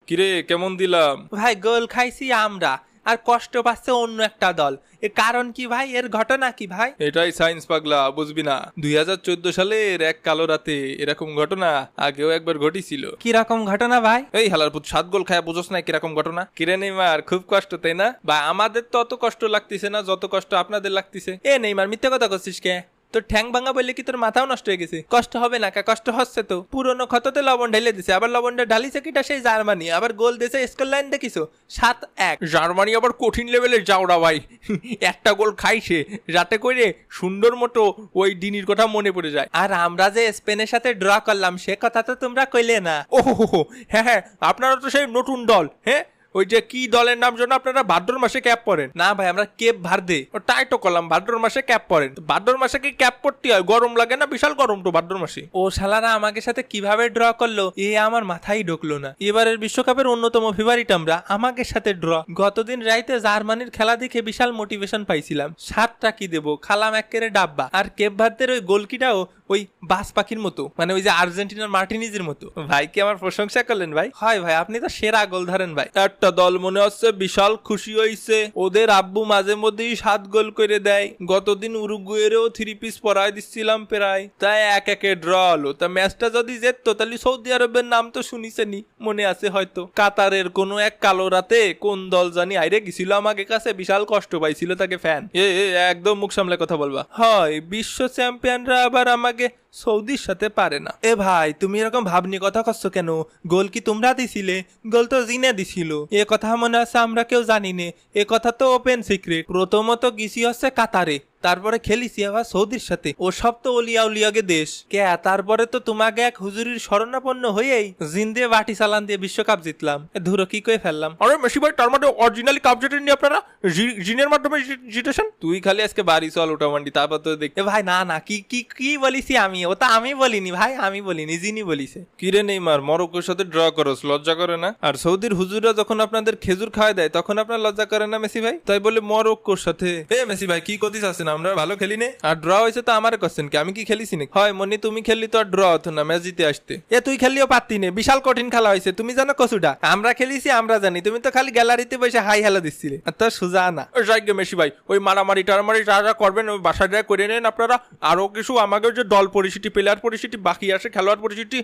কিরে কেমন দিলাম? ভাই গোল খাইছি আমরা, আর কষ্ট পাচ্ছে অন্য একটা দল। এর কারণ কি ভাই? এর ঘটনা কি ভাই? এটাই সায়েন্স পাগলা, বুঝবি না? 2014 সালের এক কালো রাতে এরকম ঘটনা আগেও একবার ঘটিছিল। কিরকম ঘটনা ভাই? এই হালার পুত 7 গোল খায় বুঝোস না কিরকম ঘটনা? কিরে নেইমার খুব কষ্ট তাই না? বা আমাদের তো অত কষ্ট লাগতেছে না যত কষ্ট আপনাদের লাগতেছে। এ নেইমার মিথ্যে কথা করছিস কে? তোর ঠ্যাং ভাঙা বললে কি তোর মাথাও নষ্ট হয়ে গেছে? কষ্ট হবে না কা? কষ্ট হচ্ছে তো। পুরনো ক্ষততে লবণ ঢেলে দিছে, আবার লবণটা ঢালিছে কিটা সেই জার্মানি, আবার গোল দিয়েছে স্কোর লাইন দেখিছো 7-1। জার্মানি আবার কঠিন লেভেলের যাওরা ভাই। একটা গোল খাইছে যাতে করে সুন্দর মতো ওই দিনের কথা মনে পড়ে যায়। আর আমরা যে স্পেনের সাথে ড্র করলাম সে কথা তো তোমরা কইলে না। ওহো, হ্যাঁ, আপনারা তো সেই নতুন দল। হ্যাঁ, ওই যে কি দলের নাম জন্য আপনারা ভাদ্র মাসে ক্যাপ পরেন? না ভাই, আমরা কেপ ভার্দে। ও তাই তো করলাম, ভাদ্র মাসে ক্যাপ পরেন। ভাদ্র মাসে কি ক্যাপ পরতে হয়? গরম লাগে না? বিশাল গরম তো ভাদ্র মাসে। ও শালারা আমাকে সাথে কিভাবে ড্র করলো এ আমার মাথায় ঢুকলো না। এবারের বিশ্বকাপের অন্যতম ফেভারিট আমরা, আমাকে সাথে ড্র। গতদিন রাইতে জার্মানির খেলা দেখে বিশাল মোটিভেশন পাইছিলাম। 7টা কি দেবো, খালাম একেবারে ডাব্বা। আর কেপ ভার্দের ওই গোলকিটাও ওই বাস পাখির মতো, মানে ওই যে আর্জেন্টিনার মার্টিনিজের মতো। ভাই কি আমার প্রশংসা করলেন ভাই? হয় ভাই, আপনি তো সেরা গোল ধরেন ভাই। একটা দল মনে হচ্ছে বিশাল খুশি হইছে, ওদের আব্বু মাঝে মধ্যেই 7 গোল করে দেয়। গতদিন উরুগুয়েরও 3 পিস পরাই দিচ্ছিলাম প্রায়, তাই 1-1 ড্র হলো। তা ম্যাচটা যদি যেত তাহলে সৌদি আরবের নাম তো শুনিছেনি, মনে আছে হয়তো। কাতারের কোনো এক কালো রাতে কোন দল জানি আইরে গেছিল আমাকে কাছে, বিশাল কষ্ট পাইছিল তাকে ফ্যান। একদম মুখ সামলে কথা বলবা। হয় বিশ্ব চ্যাম্পিয়নরা আবার আমাকে সৌদির সাথে পারে না। এ ভাই তুমি এরকম ভাবনি কথা করছো কেন? গোল কি তোমরা দিছিলে? গোল তো জিনে দিছিল। এ কথা মনে আছে আমরা কেউ জানি নে, এ কথা তো ওপেন সিক্রেট। প্রথমত গিসি হচ্ছে কাতারে, তারপরে খেলিছি আবার সৌদির সাথে। ও সব তো অলিয়া উলিয়াগে দেশ কে। তারপরে তো তোমাকে এক হুজুরির শরণাপন্ন হয়েই জিন দিয়ে বাটি চালান দিয়ে বিশ্বকাপ জিতলাম। ধুরো কি করে ফেললাম। আরে মেসি ভাই, তার মানে অরিজিনালি কাপ জিতেননি আপনারা, জিনের মাধ্যমে জিতেছেন? তুই খালি আজকে বাড়ি চল ওটা মান্ডি, তারপর তো দেখ। এ ভাই না না, কি কি কি বলিছি আমি? ওটা আমি বলিনি ভাই, আমি বলিনি, জিনি বলিছে। কিরে নেইমার, মরক্কোর সাথে ড্র করস, লজ্জা করে না? আর সৌদির হুজুররা যখন আপনাদের খেজুর খাওয়াই দেয় তখন আপনার লজ্জা করে না মেসি ভাই? তাই বলে মরক্কোর সাথে মেসি ভাই কি করতে চাচ্ছেন? আমরা ভালো খেলি নে, আর ড্র হয়েছে তো আমার কোশ্চেন কি? আমি কি খেলিছি না? হয় মনি, তুমি খেললি তো আর ড্র হতো না, ম্যাচ জিতে আসতে। তুই খেলিও পারতি নে, বিশাল কঠিন খেলা হয়েছে। তুমি জানো কসুটা? আমরা খেলিছি আমরা জানি, তুমি তো খালি গ্যালারিতে বসে হাই হেলা দিচ্ছিলে। তো সোজা না। যাইগে মেসি ভাই, ওই মারামারি টারামারি যারা করবেন ওই বাসায় যায় করে নেন আপনারা। আরো কিছু আমাকে যে দল পরিস্থিতি, প্লেয়ার পরিস্থিতি বাকি আছে, খেলোয়াড় পরিস্থিতি,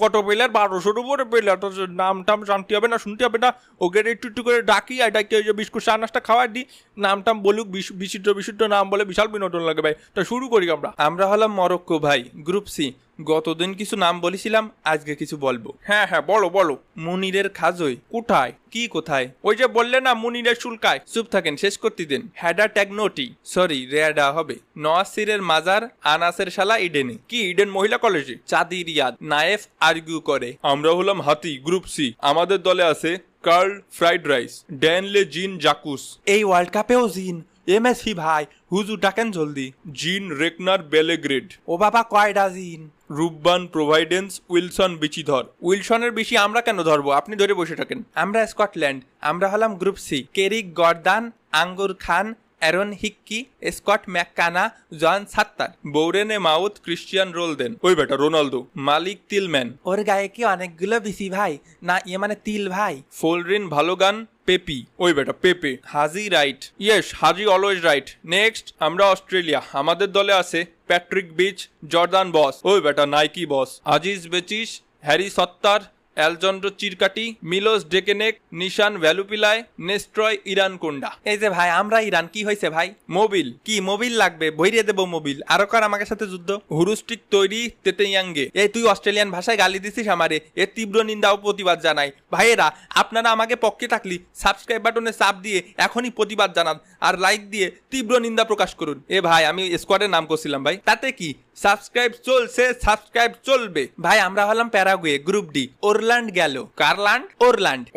কত প্লেয়ার, 1200-র উপরে প্লেয়ার, নাম টাম জানতে হবে না, শুনতে হবে না। ওকে একটু করে ডাকি, আর ডাকি ওই যে বিস্কুট চা নাস্তা খাওয়াই দিই, নাম টাম বলুক, বিশুদ্ধ নাম বলে, বিশাল বিনোদন লাগে ভাই। তা শুরু করি আমরা। আমরা হলাম মরক্কো ভাই, গ্রুপ সি। গতদিন কিছু নাম বলেছিলাম, আজকে কিছু বলবো। হ্যাঁ বলো। মুনিরের খাজই। কোথায়? কি কোথায়? ওই যে বললে না মুনিরের চুলকায়। চুপ থাকেন, শেষ করতে দেন। হ্যাডা ট্যাগনোটি, সরি রেয়াডা হবে। নওয়াসিরের মাজার, আনাসের শালা ইডেনে। কি ইডেন মহিলা কলেজে? চাঁদি রিয়াদ। নায়েফ আর্গিউ করে। আমরা হলাম হাতি, গ্রুপ সি। আমাদের দলে আছে কার্ল ফ্রাইড রাইস, ড্যানলে জিন জাকুস। এই ওয়ার্ল্ড কাপেও জিন। এমএসি ভাই, হুজুর ডাকেন জলদি। জিন রেকনার বেলেগ্রেড। ও বাবা, কয়টা জিন? রুব্বান প্রোভাইডেন্স, উইলসন বিচিধর। উইলসনের বেশি আমরা কেন ধরবো? আপনি ধরে বসে থাকেন। আমরা স্কটল্যান্ড। আমরা হলাম গ্রুপ সি। কেরিক গর্দান, আঙ্গুর খান, Aaron Hickey, Scott McKenna, John Souttar. বৌরেনে মাউথ, ক্রিশ্চিয়ান রোলদেন। ওই বেটা রোনালদো। মালিক তিলম্যান। ওর গায়ে কি অনেকগুলো বিসি ভাই? না ইয়ে মানে তিল ভাই। ফোলরিন ভালোগান, পেপি। ওই বেটা পেপে। হাজি রাইট। ইয়েস, হাজি অলওয়েজ রাইট। নেক্সট আমরা অস্ট্রেলিয়া। আমাদের দলে আছে প্যাট্রিক বিচ, জর্দান বস। ওই বেটা নাইকি বস। আজিজ বেচিস, হ্যারি সত্তার, অ্যালজন্ড্রো চিরকাটি, মিলোস ডেকেনেক, নিশান ভ্যালুপিলায়, নেস্ট্রয় ইরান কোন্ডা। এই যে ভাই আমরা ইরান, কি হয়েছে ভাই? মোবিল। কি মোবিল লাগবে? বইরিয়ে দেবো মোবিল। আরো কর আমাকে সাথে যুদ্ধ। হুরুস্টিক তৈরি, তেতেয়াঙ্গে। এই তুই অস্ট্রেলিয়ান ভাষায় গালি দিছিস আমারে, এর তীব্র নিন্দা ও প্রতিবাদ জানাই। ভাইয়েরা, আপনারা আমাকে পক্ষে থাকলি সাবস্ক্রাইব বাটনে চাপ দিয়ে এখনই প্রতিবাদ জানান, আর লাইক দিয়ে তীব্র নিন্দা প্রকাশ করুন। এ ভাই, আমি স্কোয়াডের নাম করছিলাম ভাই, তাতে কি? সাবস্ক্রাইব চলছে, সাবস্ক্রাইব চলবে ভাই। আমরা হলাম প্যারাগুয়ে, গ্রুপ ডি। ওরল্যান্ড গেল। কারল্যান্ড?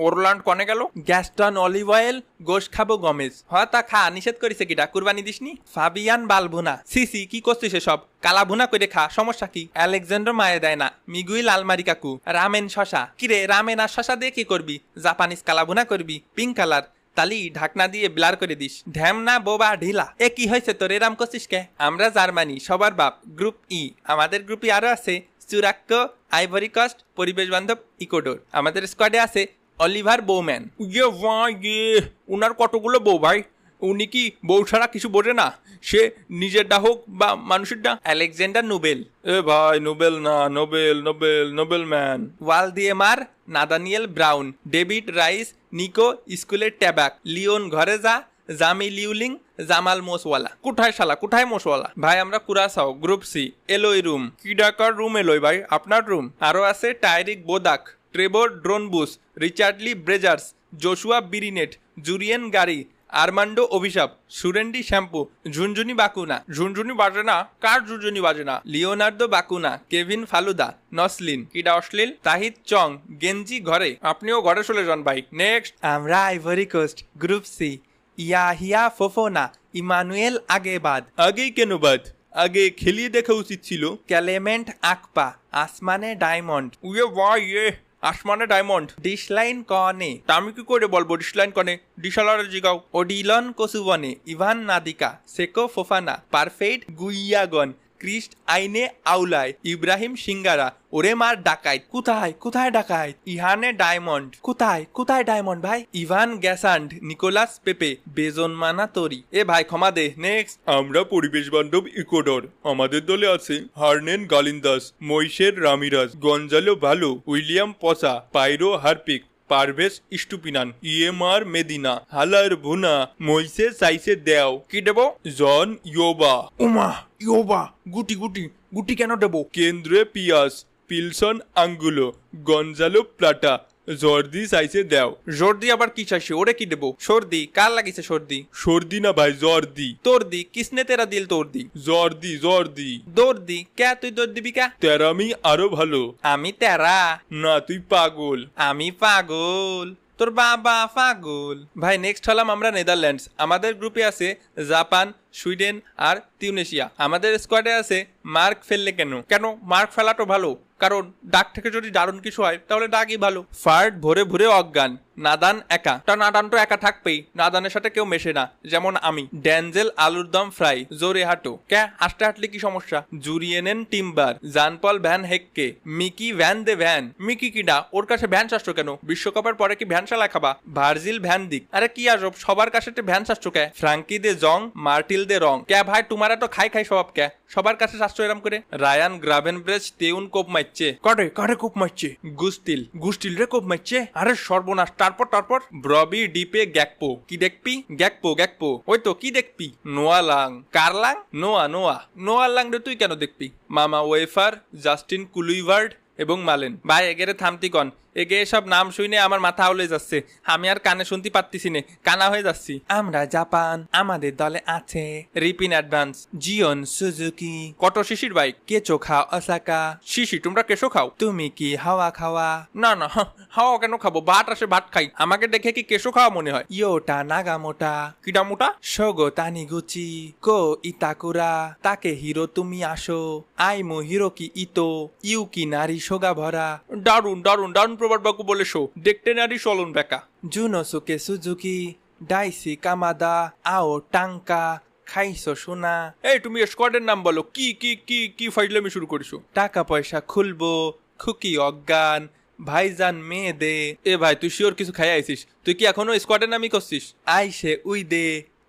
ওরল্যান্ড কনে গেল? গ্যাস্টন অলিভ অয়েল, গোশ খাবো গমেজ। তা খা, নিষেধ করেছে কিটা? কুরবানি দিসনি? ফাবিয়ান বালভুনা। সিসি কি করছিস সব? কালা ভুনা করে খা, সমস্যা কি? আলেকজান্ডার মায়ে দেয় না। মিগুইল আলমারি কাকু। রামেন শশা। কিরে, রামেন আর শশা দিয়ে কি করবি? জাপানিজ কালা ভুনা করবি, পিঙ্ক কালার। তালি ঢাকনা দিয়ে ব্লার করে দিস। ঢ্যাম না বোবা ঢিলা। এ কি হয়েছে তোর, এরাম করছিস কে? আমরা জার্মানি, সবার বাপ, গ্রুপ ই। আমাদের গ্রুপে আরো আছে চুরাক্কো, আইভরি কোস্ট, পরিবেশ বান্ধব ইকোডোর। আমাদের স্কোয়াডে আছে অলিভার বোম্যান। ইয়ে ভাই উনার কতগুলো বউ ভাই, উনি কি বউ ছাড়া কিছু বোঝে না? সে নিজেরটা হোক বা মানুষেরটা। Alexander Nobel. এ ভাই নোবেল না, Nobel Nobel Nobel man. Waldemar Nathaniel Brown. David Rice. Nico স্কুলের ট্যাবাক। লিওন ঘরে যা। জামি লিউলিং। জামাল মোসওয়ালা। কোথায় শালা, কোথায় মশওয়ালা? ভাই আমরা কুরাসাও, গ্রুপ সি, এলোই রুম। কি ডাকার রুম এলোই ভাই? আপনার রুম? আরও আছে Tyrick Bodak, Trevor Doornbusch, Riechedly Bazoer, Joshua Brenet, Jurien Gaari, Armando Obispo, Shurandy shampoo, ঝুনঝুনি বাকুনা। ঝুনঝুনি বাজে না? কার ঝুনঝুনি বাজে না? লিওনার্দো বাকুনা, কেভিন ফালুদা, নসলিন। কিডা অশ্লীল? তাহিদ চং, গেঞ্জি ঘরে। আপনিও ঘরে চলে যান ভাই। নেক্সট। আমরা Ivory Coast, group C, Yahia Fofana, Emmanuel Agbadou. আগেই কেন বাদ? আগে খেলিয়ে দেখা উচিত ছিল। ক্যালেমেন্ট আকপা, আসমানে ডায়মন্ড। উয়ে ভাই আসমানে ডায়মন্ড। ডিশলাইন কনে, তা আমি কি করে বলবো ডিসলাইন কনে? ডিশালারে জিগাও। ওডিলন কসুবনে, ইভান নাদিকা, সেকো ফোফানা, পারফেক্ট গুইয়াগন, ক্রিস্ট আইনে আউলায়, ইব্রাহিম সিঙ্গারা। ওরে মার ডাকাইত। কোথায় কোথায় ডাকাইত? ইহানে ডায়মন্ড। কোথায় কোথায় ডায়মন্ড ভাই? ইভান গ্যাসান্ড, নিকোলাস পেপে, বেজন মানা তরি। এ ভাই ক্ষমা দে। নেক্সট। আমরা পরিবেশ বান্ধব ইকোডর। আমাদের দলে আছে হার্নেন গালিন্দাস, মৈশের রামিরাজ, গঞ্জালো ভালো, William পসা, পাইরো Harpic, Parvez স্টুপিনান, EMR Medina, হালার ভুনা, মইসে সাইসে দেও। কি দেব? জন ইয়োবা। উমা ইয়োবা। গুটি গুটি গুটি কেন দেব? কেন্দ্রে পিয়াস, পিলসন আঙ্গুলো, গঞ্জালো প্লাটা, জর্দি সাইসে দেও। জর্দি আবার কি চাইছে? ওরে কি দেব? সর্দি। কার লাগিছে সর্দি? সর্দি না ভাই, জর্দি। তোর দি। কিসনে তেরা দিল তোর দি? Jordi Jordi. দৌড় দি। কে তুই দৌড় দিবি কে? তেরামি আরো ভালো। আমি তেরা। না তুই পাগল। আমি পাগল। তোর বাবা পাগল। ভাই নেক্সট হলাম আমরা নেদারল্যান্ডস। আমাদের গ্রুপে আছে জাপান, সুইডেন আর তিউনেশিয়া। আমাদের স্কোয়াডে আছে মার্ক ফেললে কেন? কেন মার্ক ফেলাটো ভালো, কারণ ডাক থেকে যদি দারুণ কিছু হয় তাহলে ডাকই ভালো। ফার্ট ভরে ভরে অজ্ঞান, নাদান একা। তা নাদান তো একা থাকবেই, নাদানের সাথে কেউ মেশে না, যেমন আমি। ড্যানজেল আলুর দম ফ্রাই, জোরে হাঁটো। কে আসতে হাঁটলে কি সমস্যা? জুরিয়েনেন টিম্বার, জানপল ভ্যান হেককে, মিকি ভ্যান দে ভ্যান। মিকি কিডা? ওর কাছে ভ্যান শাস্ত্র কেন? বিশ্বকাপের পরে কি ভ্যান চালা খাবা? ভার্জিল ভ্যান দিক। আরে কি আজব, সবার কাছে ভ্যান শাস্ত্র কে? ফ্রাঙ্কি দে জং, মার্টিল দে রং। কে ভাই তোমারা তো খাই খাই স্বভাব কে? সবার কাছে শাস্ত্র এরম করে। রায়ান গ্রাভেনব্রেচ তেউন কোপ মারছে। কারে কারে কোপ মারছে? গুস্তিল। গুস্টিল রে কোপ মারছে? আরে সর্বনাশ। তারপর তারপর ব্রবি ডিপে গ্যাকপো। কি দেখবি? Gakpo Gakpo. ওই তো কি দেখবি? নোয়া লাং। কার লাং? নোয়া নোয়া। নোয়া লাং রে তুই কেন দেখবি? মামা ওয়েফার, জাস্টিন কুলুইভার্ড এবং মালেন। ভাই এগেরে থামতি কন। এগে সব নাম শুনে আমার মাথা আউলে যাচ্ছে, আমি আর কানে শুনতে পারতেছি না, কানা হয়ে যাচ্ছি। আমরা জাপান, আমাদের দলে আছে রিপিন অ্যাডভান্স, জিওন সুজুকি। কত শিশির বাইক? কেচো খাও অসাকা। শিশি তোমরা কেসো খাও? তুমি কি হাওয়া খাওয়া? না না, হাওয়া কেন খাবো? ভাত আসে ভাত খাই। আমাকে দেখে কি কেসো খাওয়া মনে হয়? ইয়োটা নাগামোটা। কিটা মোটা? সোগো তানিগুচি, কো ইতাকুরা, তাকে হিরো তুমি আসো, আইমো হিরো কি ইতো, ইউকি নারী সোগা ভরা। দারুন দারুন দারুন প্রবাদ বাক্য বলেছো। দেখতে নারী চলন বেকা। জুনোসুকে সুজুকি, ডাইসি কামাদা, আও টাঙ্কা, খাইছো সোনা। এই তুমি স্কোয়াডের নাম বলো। কি কি কি কি ফাইজলামি শুরু করেছো? টাকা পয়সা খুলবো, খুকি অজ্ঞান, ভাইজান মেয়ে দে। এ ভাই তুই শিওর কিছু খাই আইছিস? তুই কি এখনো স্কোয়াডের নামই করছিস? আইসে উই দে,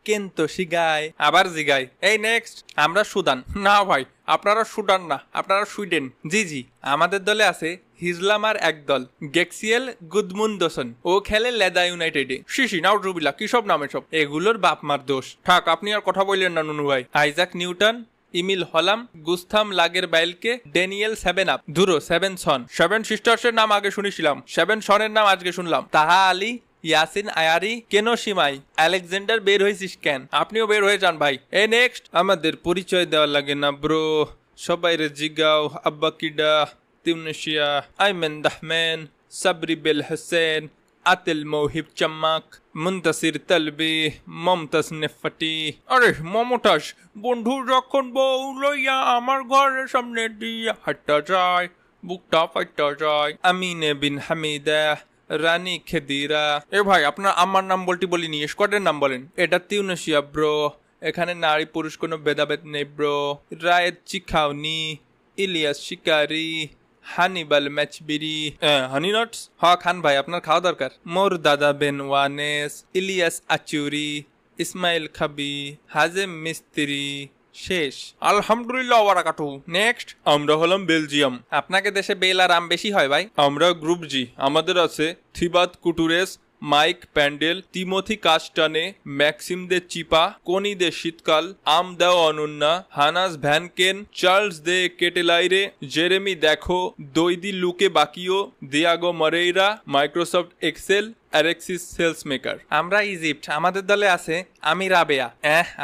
কেন্ত শিগায়, আবার জিগায়। এই নেক্সট। আমরা সুদান। না ভাই, আপনারা সুদান না, আপনারা সুইডেন। জি জি। আমাদের দলে আছে হিজলামার একদল, গেক্সিয়েল গুদমুন্দসন। ও খেলে লেদা ইউনাইটেডে। শিশি নাউজুবিল্লাহ, কি সব নামে সব? এগুলোর বাপ মার দোষ। থাক, আপনি আর কথা বললেন না নুনু ভাই। আইজাক নিউটন, ইমিল হলাম, গুস্তাম লাগের বাইলকে, ড্যানিয়েল সেভেন আপ, ধুরো সেভেন সন। সেভেন সিস্টার্সের নাম আগে শুনেছিলাম, সেভেন সনের নাম আজকে শুনলাম। তাহা আলী, ইয়াসিন আয়ারি, কেন সিমাই, আলেকজান্ডার বের হয়েছিস কেন? আপনিও বের হয়ে যান ভাই। এই নেক্সট। আমাদের পরিচয় দেওয়া লাগে না ব্রো, সবাই রে জিগাও। আব্বা কিডা, তিউনেশিয়া, আইমেন দাহমেন, সাবরি বেল হোসেন, আতিল মৌহিব চাম্মাক, মুন্তাসির তালবি, মমতাজ নেফাটি। আরে মমতাজ, বন্ধু যখন বউ লইয়া আমার ঘরের সামনে দিয়া হাঁটা যায়, বুকটা ফাইটা যায়। আমিনে বিন হামিদা, রানী খেদিরা। এ ভাই আপনার আমার নাম বলতে বলিনি, স্কোয়াডের নাম বলেন। এটা তিউনেশিয়া ব্রো, এখানে নারী পুরুষ কোনো ভেদাভেদ নেই ব্রো। রায়েত চিখাওনি, ইলিয়াস শিকারি, হানিবাল ম্যাচবেরি হানি নটস। হ খান ভাই, আপনার খাওয়া দরকার। মোর দাদা বেন ওয়ানেস, ইলিয়াস আচুরি, ইসমাইল খাবি, হাজেম মিস্ত্রি। শেষ। আলহামদুলিল্লাহ ওয়ারাকাতু। নেক্সট। আমরা হলাম বেলজিয়াম। আপনাকে দেশে বেল আর আম বেশি হয় ভাই। আমরা গ্রুপ জি। আমাদের আছে থিবাত কুটুরেস, মাইক প্যান্ডেল, তিমোথি কাস্টানে, ম্যাক্সিম দে চিপা, কনি দে শীতকাল, আম দেও অনন্যা, Hans Vanaken, Charles De Ketelaere, Jeremy দেখো, দৈদি লুকে বাকিও, Diego Moreira, Microsoft Excel, Alexis sales maker. আমরা ইজিপ্ট। আমাদের দলে আছে আমি রাবেয়া।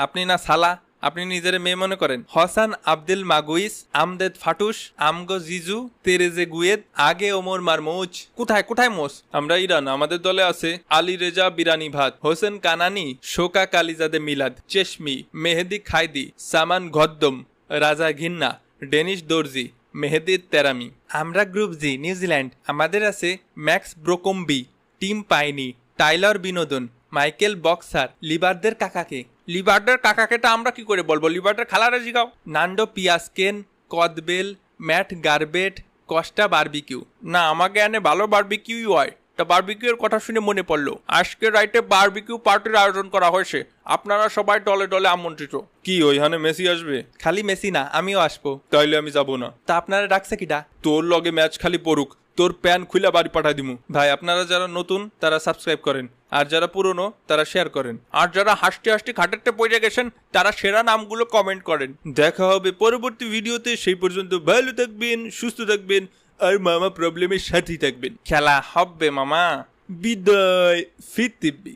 আপনি না সালা, আপনি নিজের মেয়ে মনে করেন। হসান আব্দুল মাগুইস, আমদেদ ফাটুস, আমগো জিজু, তেরেজে গুয়েদ, আগে ওমর মারমুজ। কোথায় কোথায় মোস? আমরা ইরান। আমাদের দলে আছে আলী রেজা বিরানি ভাত, হোসেন কানানি, শোকা কালিজাদে মিলাদ, চেশমি, মেহেদি খাইদি, সামান গদ্দম, রাজা ঘিন্না, ডেনিশ দর্জি, মেহেদি তেরামি। আমরা গ্রুপ জি, নিউজিল্যান্ড। আমাদের আছে ম্যাক্স ব্রোকম্বি, টিম পাইনি, টাইলর বিনোদন, মাইকেল বক্সার, লিবারদের কাকাকে। লিবার্ডের কাকাকেটা আমরা কি করে বলবো? লিবার্ডের খালারে জিগাও। নান্ডো পিয়াসকেন, কদবেল, ম্যাট গার্বেট, কস্টা বারবিকিউ। না, আমাকে এনে ভালো বারবিকিউই হয়। তা বারবিকিউ এর কথা শুনে মনে পড়লো, আজকে রাইটে বারবিকিউ পার্টির আয়োজন করা হয়েছে। আপনারা সবাই দলে দলে আমন্ত্রিত। কি ওইখানে মেসি আসবে? খালি মেসি না, আমিও আসবো। তাইলে আমি যাব না। তা আপনারা ডাকছে কিটা? তোর লগে ম্যাচ খালি পড়ুক, তোর প্যান খুলে বাড়ি পাঠাই দিমু। ভাই, আপনারা যারা নতুন তারা সাবস্ক্রাইব করেন, আর যারা পুরনো তারা শেয়ার করেন, আর যারা হাসতে হাসতে খাটেরতে পড়ে গেছেন তারা সেরা নামগুলো কমেন্ট করেন। দেখা হবে পরবর্তী ভিডিওতে। সেই পর্যন্ত ভালো থাকবেন, সুস্থ থাকবেন, আর মামা প্রবলেমের সাথেই থাকবেন। খেলা হবে মামা। বিদায়। ফিরতিব্বি।